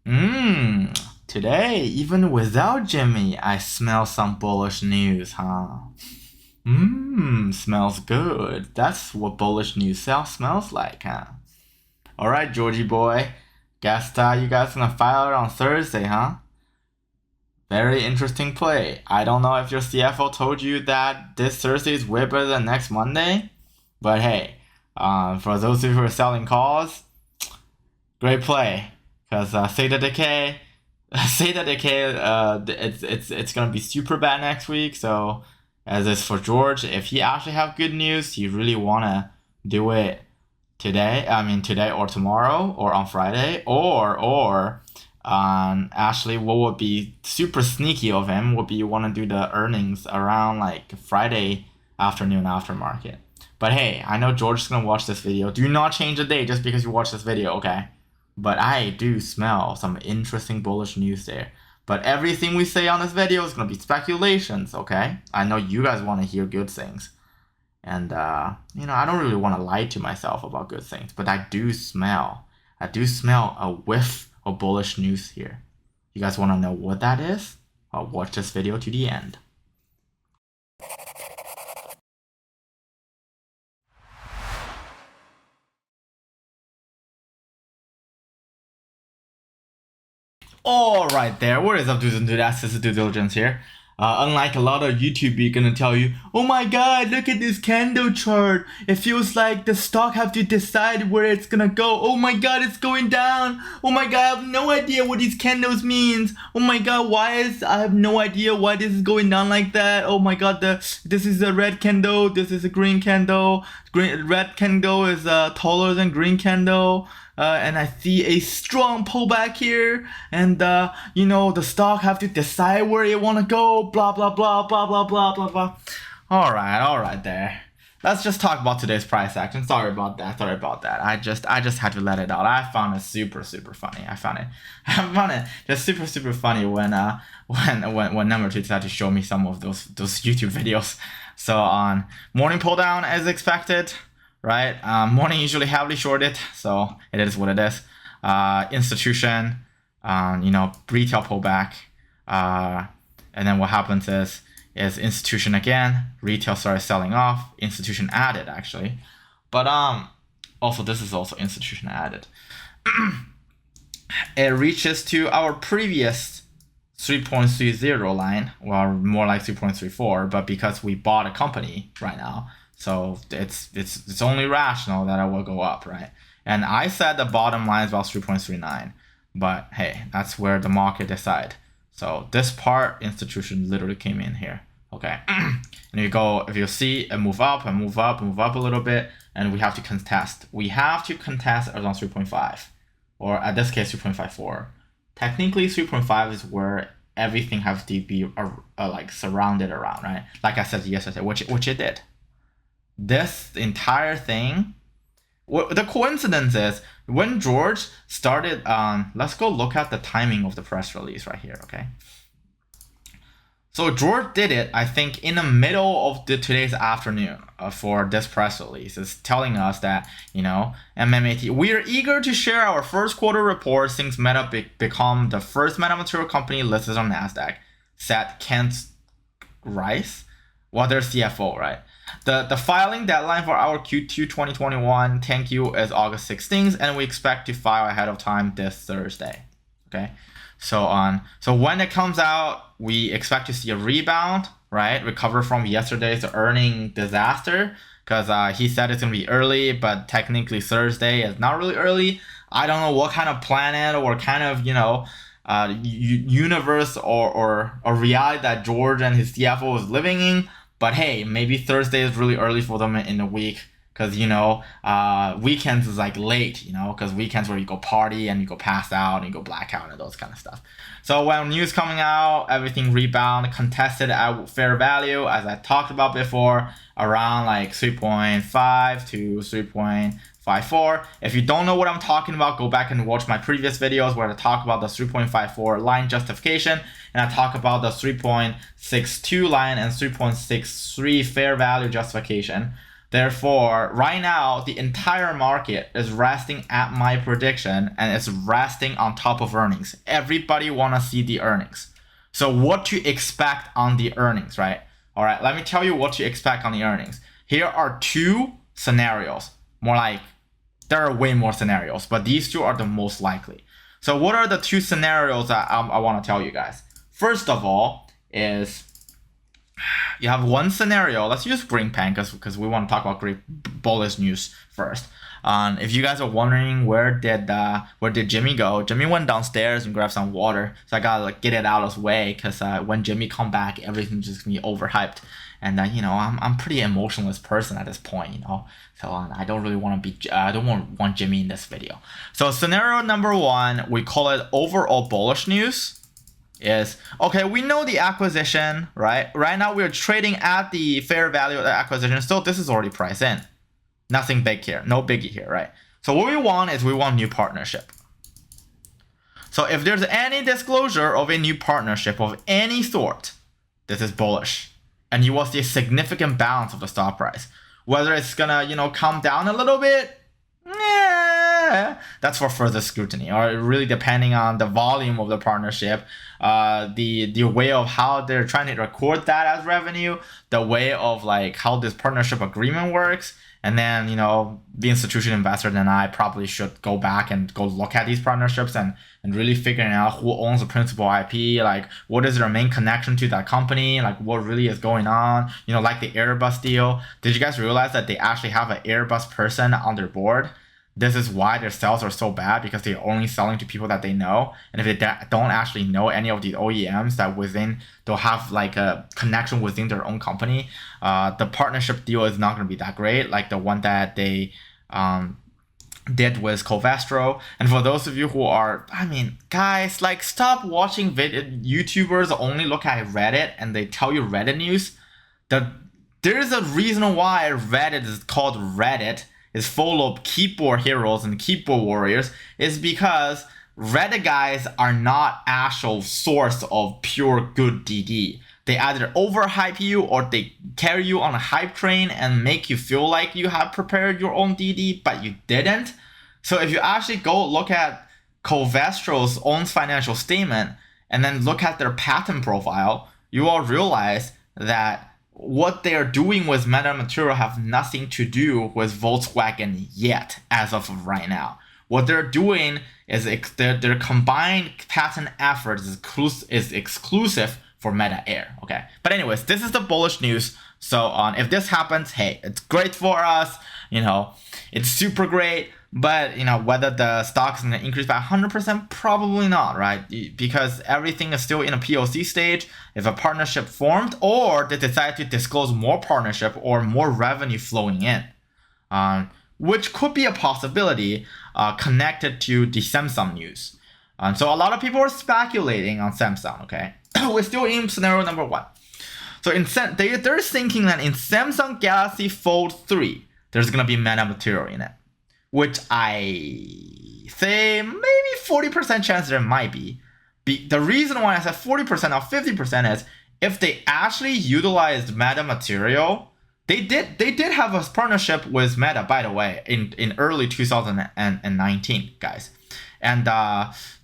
Today, even without Jimmy, I smell some bullish news, huh? Smells good. That's what bullish news smells like, huh? Alright, Georgie boy. Guess you guys gonna file it on Thursday, huh? Very interesting play. I don't know if your CFO told you that this Thursday is way better than next Monday, but hey, for those of you who are selling calls, great play. Because Theta Decay, Theta Decay, it's gonna be super bad next week. So as is for George, if he actually have good news, he really wanna do it today. I mean today or tomorrow or on Friday or actually what would be super sneaky of him would be you want to do the earnings around like Friday afternoon after market. But hey, I know George's gonna watch this video. Do not change the date just because you watch this video, okay? But I do smell some interesting bullish news there. But everything we say on this video is gonna be speculations, okay? I know you guys want to hear good things. And I don't really want to lie to myself about good things, but I do smell a whiff of bullish news here. You guys want to know what that is? Watch this video to the end. All right, there. What is up, dudes and dudettes? This is Due Diligence here. Unlike a lot of YouTube, you're gonna tell you, oh my god, look at this candle chart. It feels like the stock have to decide where it's gonna go. Oh my god, it's going down. Oh my god, I have no idea what these candles means. Oh my god, I have no idea why this is going down like that. Oh my god, this is a red candle. This is a green candle. Red candle is taller than green candle. And I see a strong pullback here, and the stock have to decide where it want to go, blah blah blah blah blah blah blah blah. All right there. Let's just talk about today's price action. Sorry about that. I just had to let it out. I found it super funny. I found it just super funny when number two decided to show me some of those YouTube videos. So on morning pull down as expected. Right, morning usually heavily shorted, so it is what it is. Institution, retail pullback, and then what happens is institution again, retail started selling off, institution added actually, but also this is also institution added. It reaches to our previous 3.30 line, well more like 3.34, but because we bought a company right now. So it's only rational that it will go up, right? And I said the bottom line is about 3.39, but hey, that's where the market decide. So this part, institution literally came in here, okay? And if you see it move up and move up a little bit, and we have to contest. We have to contest around 3.5, or at this case 3.54. Technically 3.5 is where everything has to be like surrounded around, right? Like I said yesterday, which it did. This entire thing, the coincidence is when George started, let's go look at the timing of the press release right here, okay? So George did it, I think, in the middle of today's afternoon for this press release. It's telling us that, MMAT, we are eager to share our first quarter report since Meta become the first metamaterial company listed on NASDAQ, said Kent Rice, their CFO, right? The filing deadline for our Q2 2021 10Q is August 16th, and we expect to file ahead of time this Thursday. Okay, so when it comes out, we expect to see a rebound, right? Recover from yesterday's earning disaster, because he said it's gonna be early, but technically Thursday is not really early. I don't know what kind of planet or kind of universe or reality that George and his CFO is living in. But hey, maybe Thursday is really early for them in the week, because weekends is like late, because weekends where you go party and you go pass out and you go blackout and those kind of stuff. So when news coming out, everything rebound, contested at fair value, as I talked about before, around like 3.5 to 3.54. If you don't know what I'm talking about, go back and watch my previous videos where I talk about the 3.54 line justification, and I talk about the 3.62 line and 3.63 fair value justification. Therefore, right now, the entire market is resting at my prediction, and it's resting on top of earnings. Everybody want to see the earnings. So what to expect on the earnings, right? All right, let me tell you what to expect on the earnings. Here are two scenarios. More like, there are way more scenarios, but these two are the most likely. So what are the two scenarios that I want to tell you guys? First of all is, you have one scenario. Let's use green pen because we want to talk about great bullish news first. If you guys are wondering where did Jimmy go, Jimmy went downstairs and grabbed some water. So I gotta like get it out of his way because when Jimmy come back, everything's just gonna be overhyped. And you know, I'm pretty emotionless person at this point, you know. So I don't really want to be. I don't want Jimmy in this video. So scenario number one, we call it overall bullish news. Is okay, we know the acquisition, right? Right now we're trading at the fair value of the acquisition. So this is already priced in. Nothing big here, no biggie here, right? So what we want is we want new partnership. So if there's any disclosure of a new partnership of any sort, this is bullish. And you will see a significant bounce of the stock price. Whether it's gonna, you know, come down a little bit, that's for further scrutiny, or really depending on the volume of the partnership, the way of how they're trying to record that as revenue, the way of like how this partnership agreement works. And then, you know, the institutional investor, then I probably should go back and go look at these partnerships and really figuring out who owns the principal IP, like what is their main connection to that company, like what really is going on, you know, like the Airbus deal. Did you guys realize that they actually have an Airbus person on their board? This is why their sales are so bad, because they're only selling to people that they know. And if they don't actually know any of these OEMs that they'll have like a connection within their own company, the partnership deal is not going to be that great, like the one that they did with Covestro. And for those of you who are, I mean, guys, like stop watching YouTubers only look at Reddit and they tell you Reddit news. There's a reason why Reddit is called Reddit, is full of keyboard heroes and keyboard warriors, is because Reddit guys are not actual source of pure good DD. They either overhype you or they carry you on a hype train and make you feel like you have prepared your own DD, but you didn't. So if you actually go look at Covestro's own financial statement and then look at their patent profile, you will realize that what they are doing with metamaterial have nothing to do with Volkswagen yet, as of right now. What they're doing is their combined patent effort is exclusive for Meta Air. Okay, but anyways, this is the bullish news. So if this happens, hey, it's great for us. You know, it's super great. But you know, whether the stock is going to increase by 100%, probably not, right? Because everything is still in a POC stage. If a partnership formed, or they decide to disclose more partnership or more revenue flowing in, which could be a possibility connected to the Samsung news. So a lot of people are speculating on Samsung. Okay, we're still in scenario number one. So they're thinking that in Samsung Galaxy Fold 3, there's going to be metamaterial in it, which I say maybe 40% chance there might be. The reason why I said 40% or 50% is if they actually utilized metamaterial, they did have a partnership with Meta, by the way, in early 2019, guys. And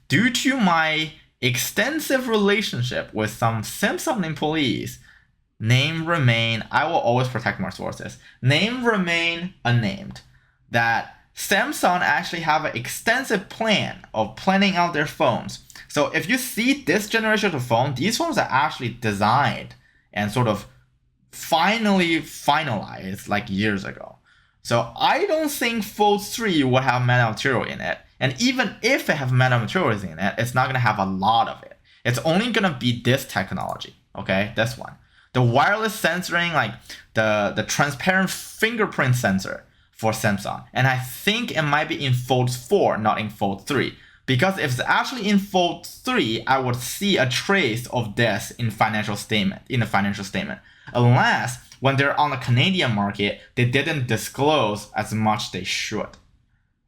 due to my extensive relationship with some Samsung employees, name remain, I will always protect my sources, name remain unnamed, that Samsung actually have an extensive plan of planning out their phones. So if you see this generation of phone, these phones are actually designed and sort of finalized like years ago. So I don't think Fold 3 will have metamaterial in it. And even if it have metamaterials in it, it's not going to have a lot of it. It's only going to be this technology, okay? This one. The wireless sensoring, like the transparent fingerprint sensor for Samsung. And I think it might be in Fold 4, not in Fold 3. Because if it's actually in Fold 3, I would see a trace of this in the financial statement. Unless when they're on the Canadian market, they didn't disclose as much they should.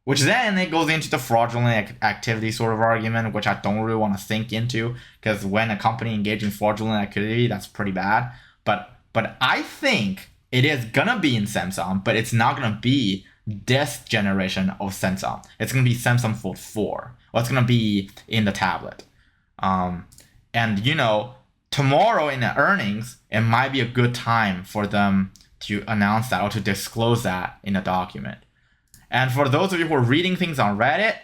Which then it goes into the fraudulent activity sort of argument, which I don't really want to think into, because when a company engages in fraudulent activity, that's pretty bad. But I think it is gonna be in Samsung, but it's not gonna be this generation of Samsung. It's gonna be Samsung Fold 4, or it's gonna be in the tablet. And you know, tomorrow in the earnings, it might be a good time for them to announce that or to disclose that in a document. And for those of you who are reading things on Reddit,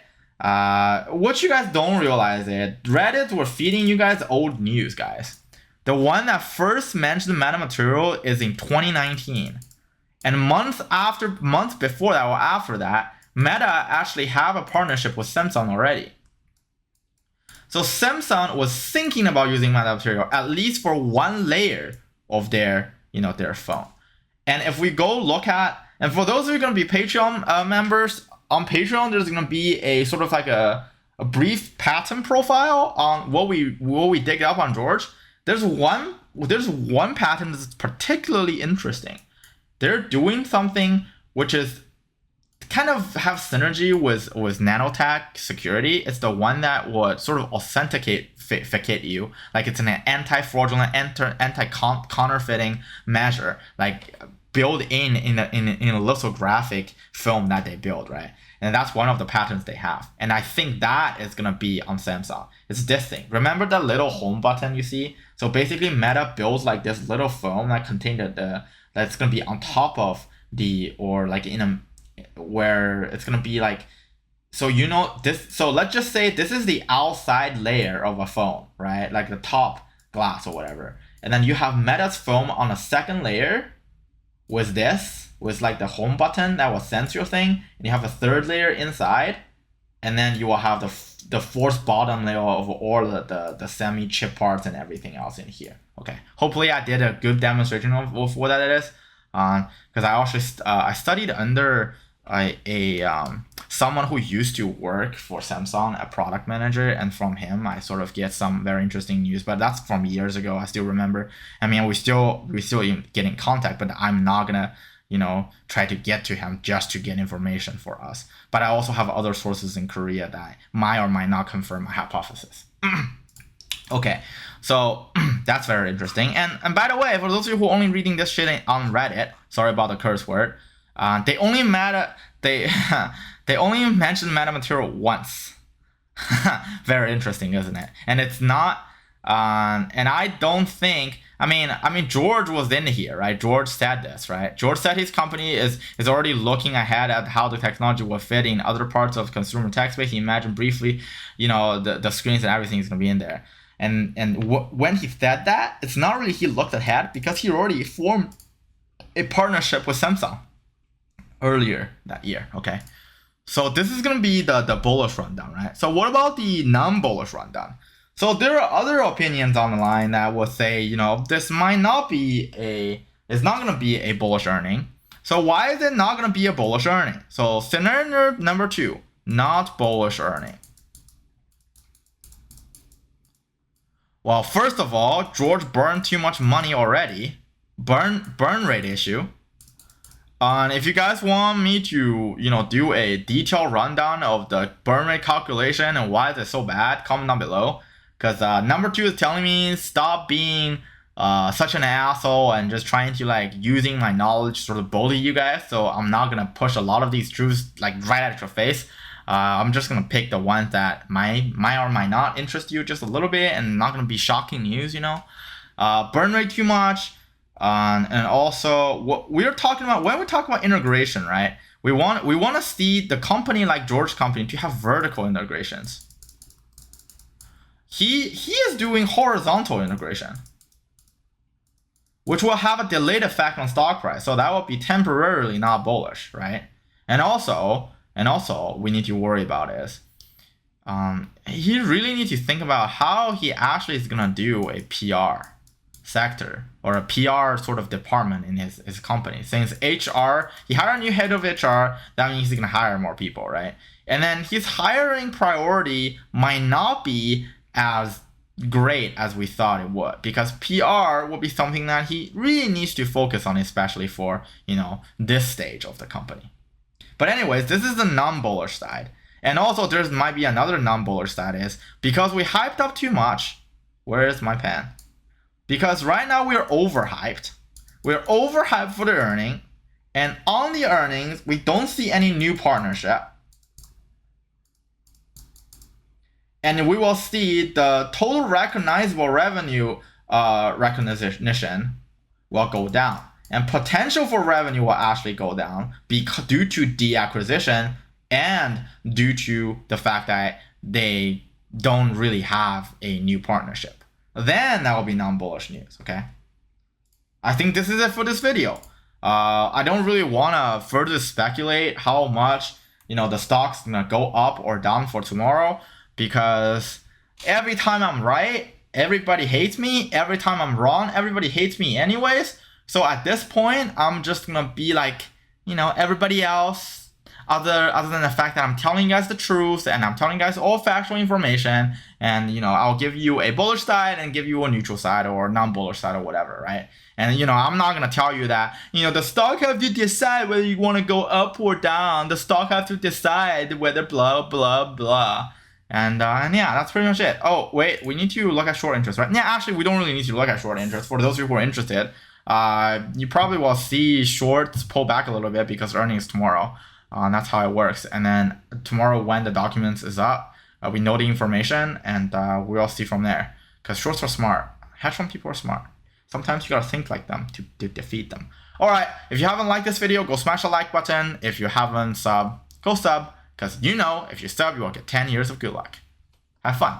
what you guys don't realize is Reddit were feeding you guys old news, guys. The one that first mentioned metamaterial is in 2019. And months before that or after that, Meta actually have a partnership with Samsung already. So Samsung was thinking about using metamaterial at least for one layer of their, their phone. And if we go look at, and for those of you going to be Patreon members, on Patreon there's going to be a sort of like a brief pattern profile on what we dig up on George. There's one pattern that's particularly interesting. They're doing something which is kind of have synergy with nanotech security. It's the one that would sort of authenticate you, like it's an anti-fraudulent, anti-counterfeiting measure, like built in a lithographic film that they build, right? And that's one of the patterns they have. And I think that is gonna be on Samsung. It's this thing. Remember the little home button you see? So basically Meta builds like this little film that contains that's gonna be on top of or like where it's gonna be like, so this, so let's just say this is the outside layer of a phone, right? Like the top glass or whatever. And then you have Meta's phone on a second layer with like the home button that will sense your thing, and you have a third layer inside, and then you will have the fourth bottom layer of all the semi chip parts and everything else in here. Okay, hopefully I did a good demonstration of what that is, because I actually I studied under someone who used to work for Samsung, a product manager, and from him I sort of get some very interesting news, but that's from years ago. I still remember. I mean, we still get in contact, but I'm not gonna try to get to him just to get information for us. But I also have other sources in Korea that might or might not confirm my hypothesis. Okay, so that's very interesting. And by the way, for those of you who are only reading this shit on Reddit, sorry about the curse word, they only mentioned metamaterial once. Very interesting, isn't it? And it's not, and I don't think, I mean, George was in here, right? George said this, right? George said his company is already looking ahead at how the technology will fit in other parts of consumer tech space. He imagined briefly, the screens and everything is going to be in there. And when he said that, it's not really he looked ahead, because he already formed a partnership with Samsung earlier that year, okay? So this is going to be the bullish rundown, right? So what about the non-bullish rundown? So there are other opinions on the line that will say, this might not be it's not going to be a bullish earning. So why is it not going to be a bullish earning? So scenario number 2, not bullish earning. Well, first of all, George burned too much money already. Burn rate issue. And if you guys want me to, do a detailed rundown of the burn rate calculation and why is it so bad, comment down below. Because number 2 is telling me stop being such an asshole and just trying to using my knowledge to sort of bully you guys. So I'm not gonna push a lot of these truths right at your face. I'm just gonna pick the ones that might or might not interest you just a little bit and not gonna be shocking news. Burn rate too much, and also what we're talking about when we talk about integration, right? We want to see the company like George's company to have vertical integrations. He is doing horizontal integration, which will have a delayed effect on stock price. So that will be temporarily not bullish, right? And also we need to worry about is he really needs to think about how he actually is gonna do a PR sector or a PR sort of department in his company. Since HR, he hired a new head of HR, that means he's gonna hire more people, right? And then his hiring priority might not be as great as we thought it would, because PR will be something that he really needs to focus on, especially for this stage of the company. But anyways, this is the non-bullish side. And also there might be another non-bullish side is because we hyped up too much. Where is my pen? Because right now we're overhyped. We're overhyped for the earning. And on the earnings, we don't see any new partnership. And we will see the total recognizable revenue recognition will go down. And potential for revenue will actually go down due to deacquisition and due to the fact that they don't really have a new partnership. Then that will be non-bullish news, okay? I think this is it for this video. I don't really want to further speculate how much the stock's gonna go up or down for tomorrow, because every time I'm right, everybody hates me. Every time I'm wrong, everybody hates me anyways. So at this point, I'm just gonna be like, everybody else, other than the fact that I'm telling you guys the truth and I'm telling you guys all factual information, and I'll give you a bullish side and give you a neutral side or non-bullish side or whatever, right? And I'm not gonna tell you that the stock have to decide whether you want to go up or down. The stock have to decide whether blah blah blah. And yeah, that's pretty much it. Oh wait, we need to look at short interest, right? Yeah, actually we don't really need to look at short interest. For those of you who are interested, you probably will see shorts pull back a little bit because earnings tomorrow. And that's how it works. And then tomorrow when the documents is up, we know the information, and we'll see from there. Because shorts are smart. Hedge fund people are smart. Sometimes you gotta think like them to defeat them. Alright, if you haven't liked this video, go smash the like button. If you haven't sub, go sub. Because if you sub, you will get 10 years of good luck. Have fun.